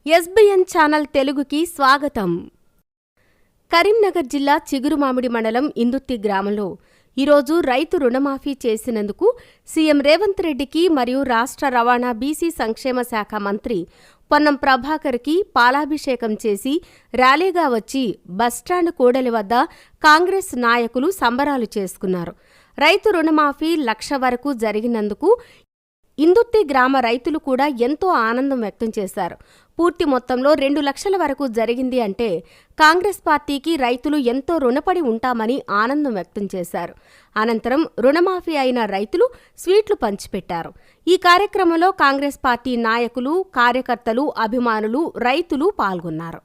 SBN channel తెలుగుకి స్వాగతం. కరీంనగర్ జిల్లా చిగురుమామిడి మండలం ఇందుర్తి గ్రామంలో ఈరోజు రైతు రుణమాఫీ చేసినందుకు సీఎం రేవంత్ రెడ్డికి మరియు రాష్ట్ర రవాణా బీసీ సంక్షేమ శాఖ మంత్రి పొన్నం ప్రభాకర్కి పాలాభిషేకం చేసి ర్యాలీగా వచ్చి బస్టాండ్ కూడలి వద్ద కాంగ్రెస్ నాయకులు సంబరాలు చేసుకున్నారు. రైతు రుణమాఫీ 1,00,000 వరకు జరిగినందుకు ఇందుర్తి గ్రామ రైతులు కూడా ఎంతో ఆనందం వ్యక్తం చేశారు. పూర్తి మొత్తంలో 2 లక్షల వరకు జరిగింది అంటే కాంగ్రెస్ పార్టీకి రైతులు ఎంతో రుణపడి ఉంటామని ఆనందం వ్యక్తం చేశారు. అనంతరం రుణమాఫీ అయిన రైతులు స్వీట్లు పంచిపెట్టారు. ఈ కార్యక్రమంలో కాంగ్రెస్ పార్టీ నాయకులు, కార్యకర్తలు, అభిమానులు, రైతులు పాల్గొన్నారు.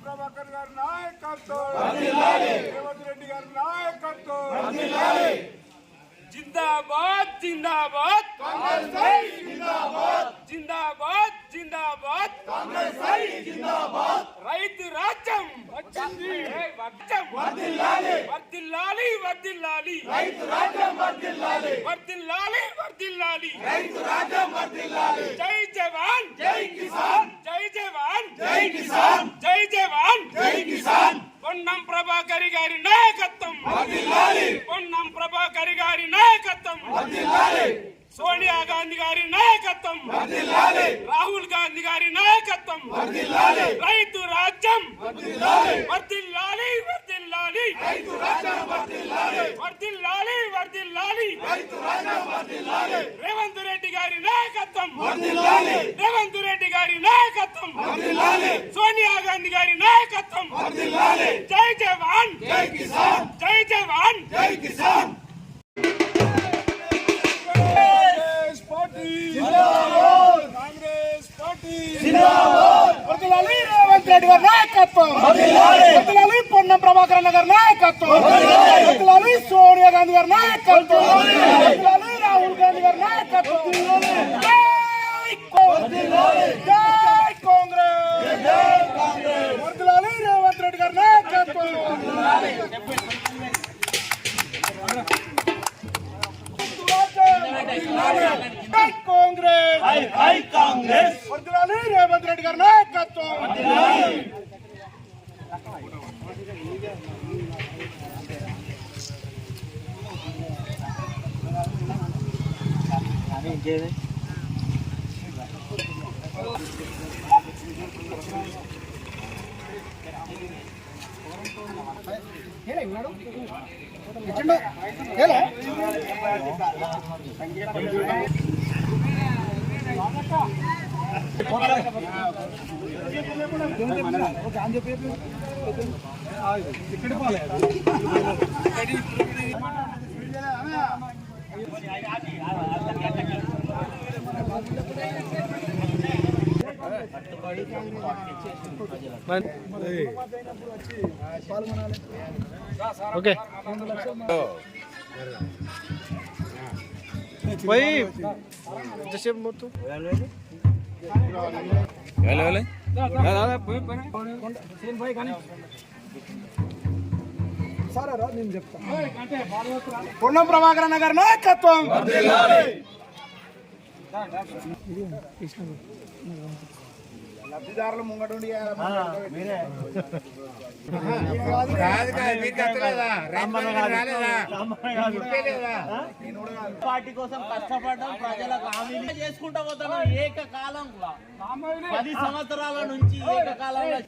ప్రభాకర్ గారి నాయకత్వం, రేవంత్ రెడ్డి గారి నాయకత్వం, జిందాబాద్ జిందాబాద్ జిందాబాద్ జిందాబాద్ రైతు రాజ్యం వచ్చింది, వర్ధిల్లాలి వర్ధిల్లాలి రైతు రాజ్యం వర్ధిల్లాలి వర్ధిల్లాలి వర్ధిల్లాలి రైతు రాజ్యం వర్ధిల్లాలి. జై జవాన్ జై కిసాన్, జై జవాన్ జై కిసాన్, జై జవాన్ జై కిసాన్. పొన్నం ప్రభాకర్ గారి నాయకత్వం వర్ధిల్లాలి, పొన్నం ప్రభాకర్ గారి నాయకత్వం వర్ధిల్లాలి, సోనియా గాంధీ గారి నాయకత్వం వర్ధిల్లాలి, రాహుల్ గాంధీ గారి నాయకత్వం వర్ధిల్లాలి. రైతు రాజ్యం వర్ధిల్లాలి వర్ధిల్లాలి వర్ధిల్లాలి రైతు రాజ్యం వర్ధిల్లాలి వర్ధిల్లాలి వర్ధిల్లాలి రైతు రాజ్యం వర్ధిల్లాలి. రేవంత్ రెడ్డి గారి నాయకత్వం వర్ధిల్లాలి, రేవంత్ రెడ్డి గారి నాయకత్వం వర్ధిల్లాలి, సోనియా గాంధీ గారి నాయకత్వం వర్ధిల్లాలి. జై జవాన్ జై కిసాన్, జై జవాన్ జై కిసాన్. పొన్నం ప్రభాకర్ గారి నాయకత్వం, సోనియా గాంధీ గారి నాయకత్వం, రాహుల్ గాంధీ గారి నాయకత్వం. జై కాంగ్రెస్, వర్ధిల్లాలి రేవంత్ రెడ్డి గారి నాయకత్వం. కాంగ్రెస్ వర్ధిల్లాలి రేవంత్ రెడ్డి గారి నాయకత్వం. ఓకే పోయి ఎంతసేపు మొత్తం పొన్నం ప్రభాకర్ గారి నాయకత్వం. లబ్ధిదారులు ముంగడుండి పార్టీ కోసం కష్టపడ్డాం, ప్రజలకు హామీలు చేసుకుంటూ పోతున్నాం. ఏకకాలంలో 10 సంవత్సరాల నుంచి ఏకకాలంలో